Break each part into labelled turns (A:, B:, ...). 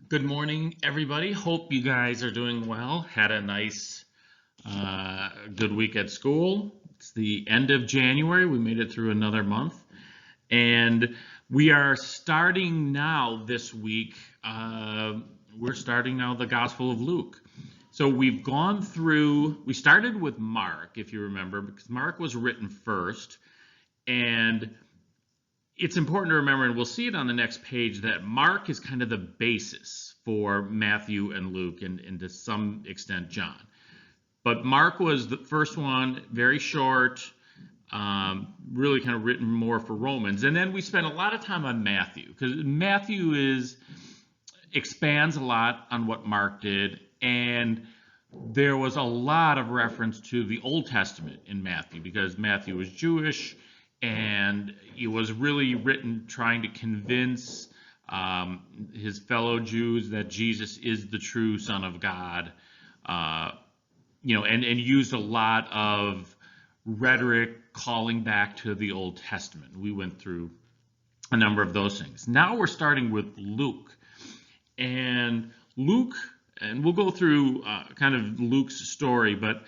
A: Good morning, everybody. Hope you guys are doing well. Had a nice, good week at school. It's the end of January. We made it through another month. And we are starting now this week. We're starting now the Gospel of Luke. So we've gone through, we started with Mark, if you remember, because Mark was written first. And it's important to remember, and we'll see it on the next page, that Mark is kind of the basis for Matthew and Luke, and to some extent John. But Mark was the first one, very short, really kind of written more for Romans. And then we spent a lot of time on Matthew, because Matthew expands a lot on what Mark did, and there was a lot of reference to the Old Testament in Matthew, because Matthew was Jewish, and he was really written trying to convince his fellow Jews that Jesus is the true Son of God, and used a lot of rhetoric calling back to the Old Testament. We went through a number of those things. Now we're starting with Luke. And we'll go through kind of Luke's story, but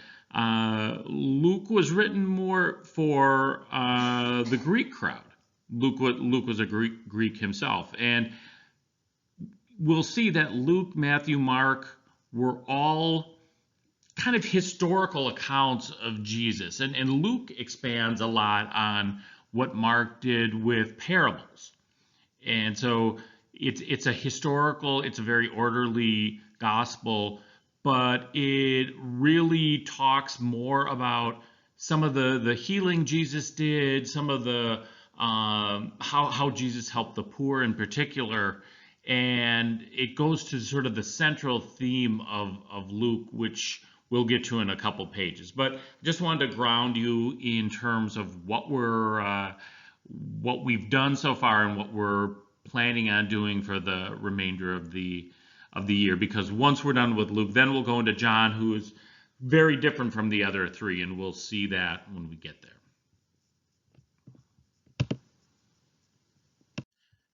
A: Luke was written more for the Greek crowd. Luke was a Greek himself, and we'll see that Luke, Matthew, Mark were all kind of historical accounts of Jesus, and Luke expands a lot on what Mark did with parables, and so it's a historical, it's a very orderly gospel, but it really talks more about some of the healing Jesus did, some of the how Jesus helped the poor in particular, and it goes to sort of the central theme of Luke, which we'll get to in a couple pages. But just wanted to ground you in terms of what we've done so far and what we're planning on doing for the remainder of the year, because once we're done with Luke, then we'll go into John, who is very different from the other three, and we'll see that when we get there.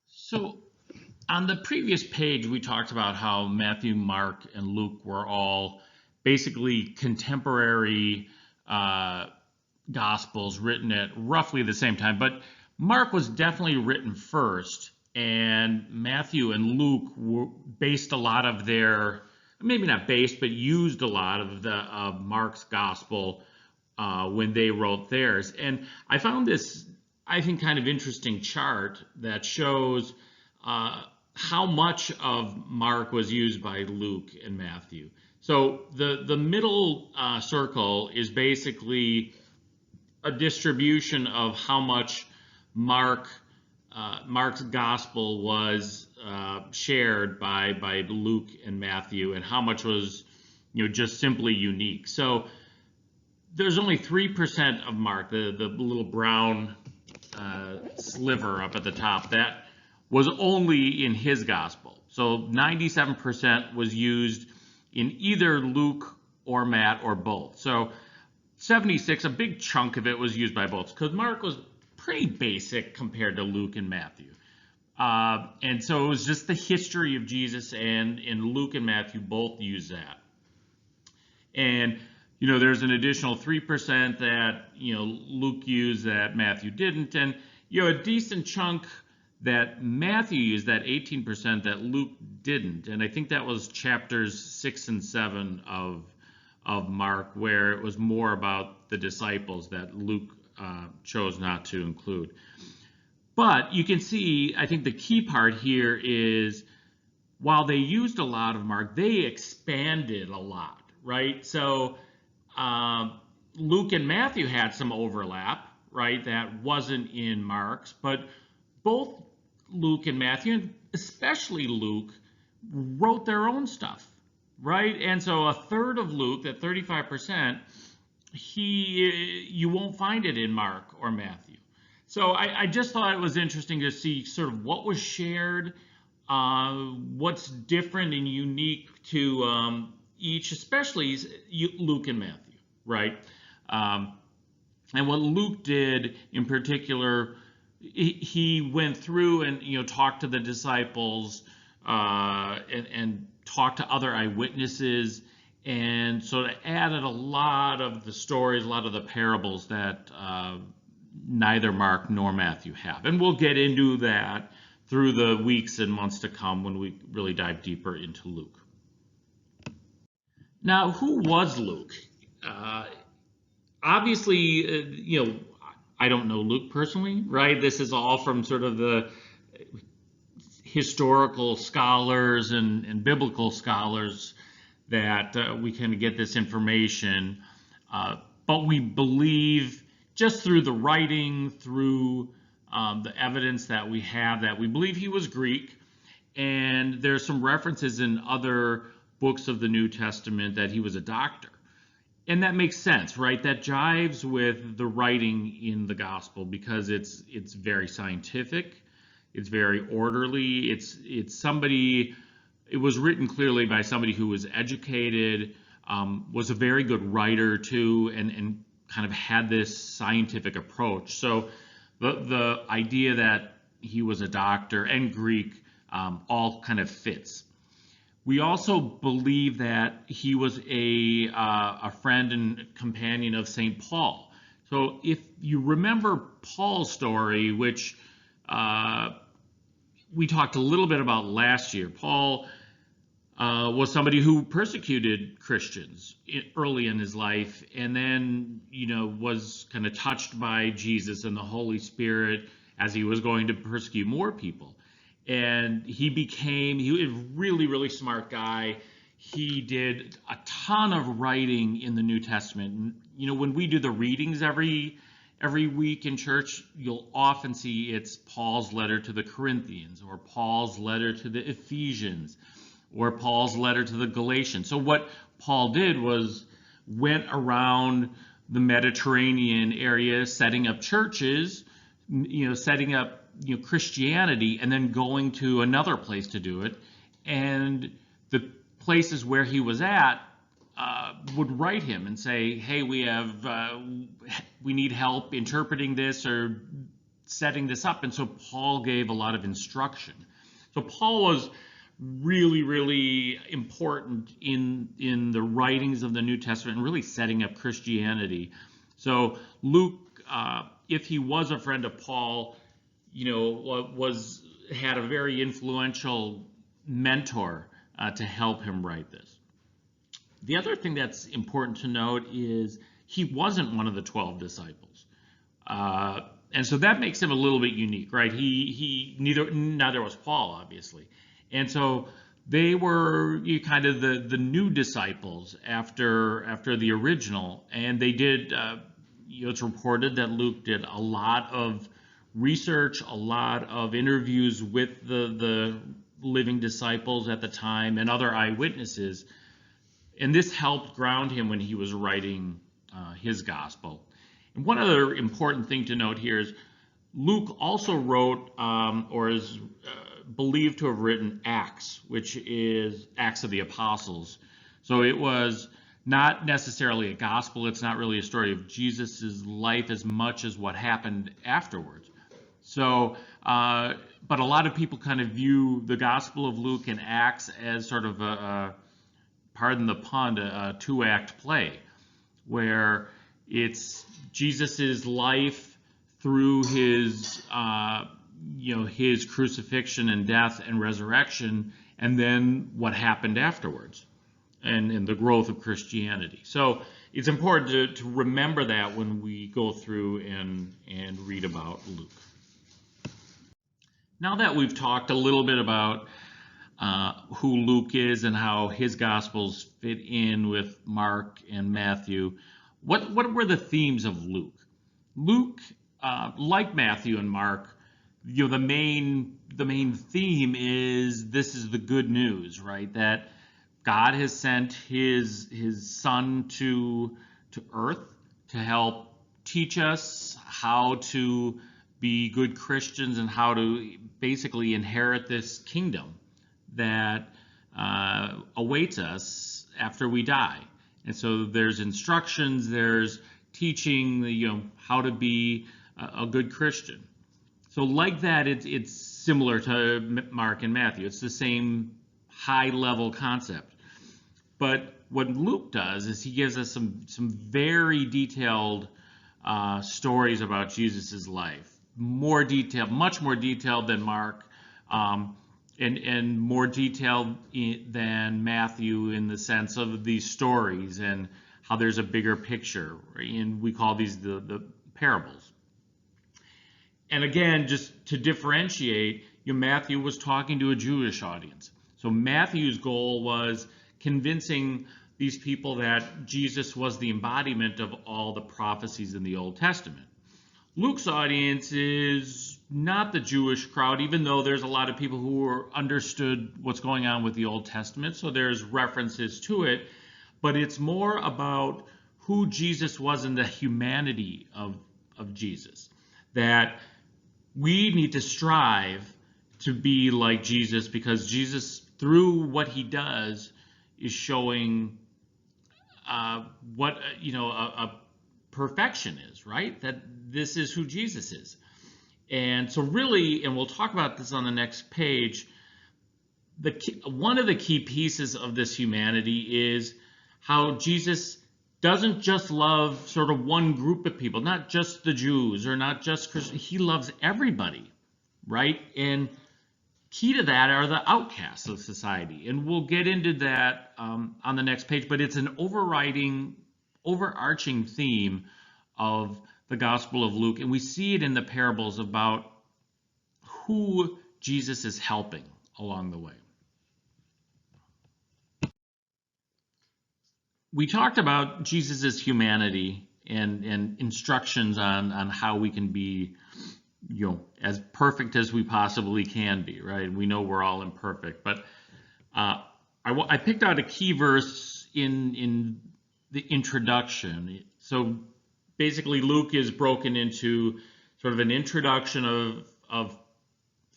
A: So on the previous page, we talked about how Matthew, Mark, and Luke were all basically contemporary gospels written at roughly the same time, but Mark was definitely written first, and Matthew and Luke based a lot of their, maybe not based, but used a lot of Mark's gospel when they wrote theirs. And I found this, I think, kind of interesting chart that shows how much of Mark was used by Luke and Matthew. So the middle circle is basically a distribution of how much Mark's gospel was shared by Luke and Matthew, and how much was just simply unique. So there's only 3% of Mark, the little brown sliver up at the top, that was only in his gospel. So 97% was used in either Luke or Matt or both. So 76, a big chunk of it was used by both, because Mark was pretty basic compared to Luke and Matthew. And so it was just the history of Jesus, and Luke and Matthew both use that. And there's an additional 3% that Luke used that Matthew didn't, and a decent chunk that Matthew used, that 18%, that Luke didn't. And I think that was chapters 6 and 7 of Mark, where it was more about the disciples that Luke chose not to include. But you can see, I think the key part here is, while they used a lot of Mark, they expanded a lot, right? So Luke and Matthew had some overlap, right? That wasn't in Mark's, but both Luke and Matthew, and especially Luke, wrote their own stuff, right? And so a third of Luke, that 35%, you won't find it in Mark or Matthew. So I just thought it was interesting to see sort of what was shared, what's different and unique to each, especially Luke and Matthew, right? And what Luke did in particular, he went through and talked to the disciples and talked to other eyewitnesses, and so it added a lot of the stories, a lot of the parables that neither Mark nor Matthew have. And we'll get into that through the weeks and months to come when we really dive deeper into Luke. Now, who was Luke? Obviously, I don't know Luke personally, right? This is all from sort of the historical scholars and biblical scholars that we can get this information. But we believe, just through the writing, through the evidence that we have, that we believe he was Greek. And there's some references in other books of the New Testament that he was a doctor. And that makes sense, right? That jives with the writing in the gospel because it's very scientific, it's very orderly, it's somebody, it was written clearly by somebody who was educated, was a very good writer too, and kind of had this scientific approach. So the idea that he was a doctor and Greek all kind of fits. We also believe that he was a friend and companion of St. Paul. So if you remember Paul's story, which we talked a little bit about last year, Paul was somebody who persecuted Christians early in his life, and then was kind of touched by Jesus and the Holy Spirit as he was going to persecute more people. And he was a really, really smart guy. He did a ton of writing in the New Testament. And, when we do the readings every week in church, you'll often see it's Paul's letter to the Corinthians, or Paul's letter to the Ephesians, or Paul's letter to the Galatians. So what Paul did was went around the Mediterranean area, setting up churches, setting up Christianity, and then going to another place to do it. And the places where he was at would write him and say, hey, we need help interpreting this or setting this up. And so Paul gave a lot of instruction. So Paul was really, really important in the writings of the New Testament and really setting up Christianity. So Luke, if he was a friend of Paul, had a very influential mentor to help him write this. The other thing that's important to note is he wasn't one of the 12 disciples. And so that makes him a little bit unique, right? Neither was Paul, obviously. And so they were kind of the new disciples after the original. And they did, it's reported that Luke did a lot of research, a lot of interviews with the living disciples at the time and other eyewitnesses. And this helped ground him when he was writing his gospel. And one other important thing to note here is Luke also wrote, or is believed to have written, Acts, which is Acts of the Apostles. So it was not necessarily a gospel. It's not really a story of Jesus's life as much as what happened afterwards. So, but a lot of people kind of view the Gospel of Luke and Acts as sort of pardon the pun, a two-act play, where it's Jesus's life through his crucifixion and death and resurrection, and then what happened afterwards, and the growth of Christianity. So it's important to remember that when we go through and read about Luke. Now that we've talked a little bit about who Luke is and how his Gospels fit in with Mark and Matthew, what were the themes of Luke? Luke, like Matthew and Mark, the main theme is this is the good news, right? That God has sent his Son to earth to help teach us how to be good Christians and how to basically inherit this kingdom that awaits us after we die. And so there's instructions, there's teaching, how to be a good Christian. So like that, it's similar to Mark and Matthew. It's the same high level concept. But what Luke does is he gives us some very detailed stories about Jesus's life, more detailed, much more detailed than Mark, um, and more detailed than Matthew in the sense of these stories and how there's a bigger picture, right? And we call these the parables. And again, just to differentiate, Matthew was talking to a Jewish audience. So Matthew's goal was convincing these people that Jesus was the embodiment of all the prophecies in the Old Testament. Luke's audience is not the Jewish crowd, even though there's a lot of people who understood what's going on with the Old Testament, so there's references to it, but it's more about who Jesus was and the humanity of Jesus. That we need to strive to be like Jesus, because Jesus, through what he does, is showing what a perfection is, right? That this is who Jesus is. And so really, and we'll talk about this on the next page, one of the key pieces of this humanity is how Jesus doesn't just love sort of one group of people, not just the Jews or not just Christians. He loves everybody, right? And key to that are the outcasts of society. And we'll get into that on the next page, but it's an overarching theme of the Gospel of Luke. And we see it in the parables about who Jesus is helping along the way. We talked about Jesus's humanity and instructions on how we can be, as perfect as we possibly can be, right? We know we're all imperfect, but I picked out a key verse in the introduction. So basically, Luke is broken into sort of an introduction of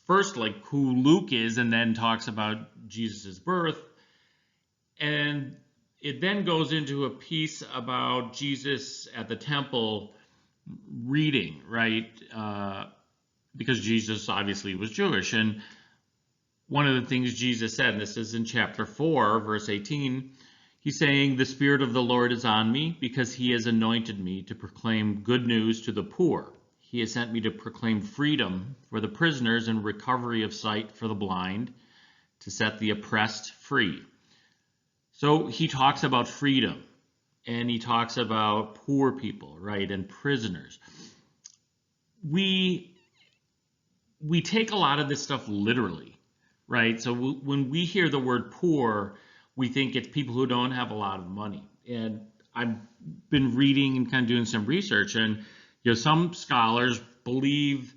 A: first like who Luke is, and then talks about Jesus's birth, and it then goes into a piece about Jesus at the temple reading, right? Because Jesus obviously was Jewish. And one of the things Jesus said, and this is in chapter 4, verse 18, he's saying, "The Spirit of the Lord is on me, because he has anointed me to proclaim good news to the poor. He has sent me to proclaim freedom for the prisoners and recovery of sight for the blind, to set the oppressed free." So he talks about freedom, and he talks about poor people, right, and prisoners. We take a lot of this stuff literally, right? So when we hear the word poor, we think it's people who don't have a lot of money. And I've been reading and kind of doing some research, and some scholars believe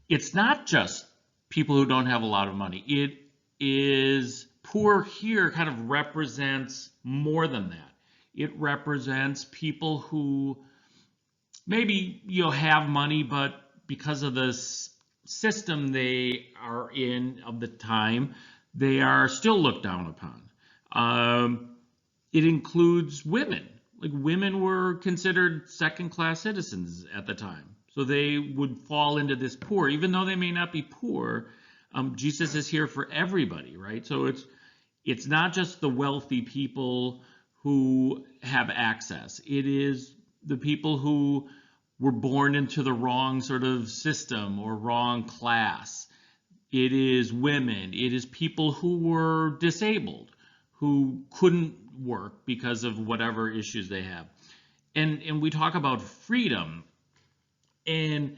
A: it's not just people who don't have a lot of money. It is poor here kind of represents more than that. It represents people who maybe have money, but because of the system they are in of the time, they are still looked down upon. It includes women. Like, women were considered second-class citizens at the time, so they would fall into this poor, even though they may not be poor. Jesus is here for everybody, right? So it's not just the wealthy people who have access. It is the people who were born into the wrong sort of system or wrong class. It is women. It is people who were disabled, who couldn't work because of whatever issues they have. And we talk about freedom, and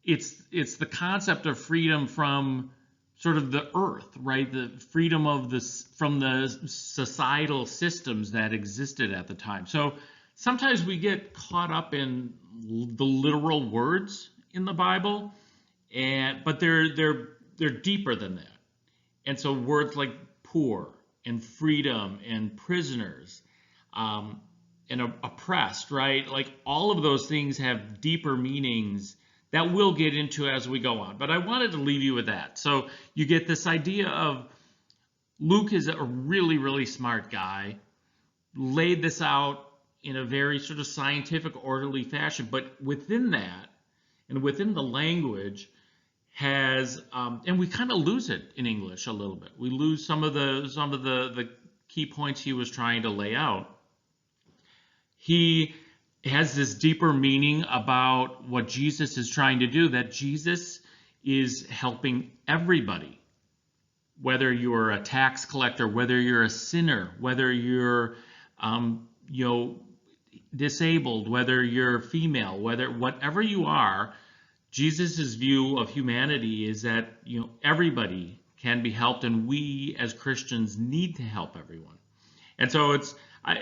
A: it's the concept of freedom from sort of the earth, right? The freedom of from the societal systems that existed at the time. So sometimes we get caught up in the literal words in the Bible, but they're deeper than that. And so words like poor and freedom and prisoners and oppressed, right? Like, all of those things have deeper meanings that we'll get into as we go on. But I wanted to leave you with that. So you get this idea of Luke is a really, really smart guy, laid this out in a very sort of scientific, orderly fashion. But within that, and within the language, has, and we kind of lose it in English a little bit. We lose some of the key points he was trying to lay out. He has this deeper meaning about what Jesus is trying to do, that Jesus is helping everybody, whether you're a tax collector, whether you're a sinner, whether you're you know, disabled, whether you're female, whatever you are. Jesus's view of humanity is that, you know, everybody can be helped, and we as Christians need to help everyone. And so it's,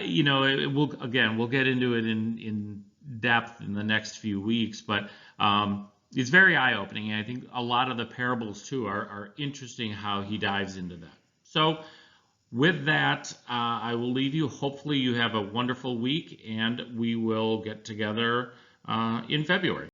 A: you know, we'll get into it in depth in the next few weeks, but it's very eye-opening. And I think a lot of the parables too are interesting, how he dives into that. So with that, I will leave you. Hopefully you have a wonderful week, and we will get together in February.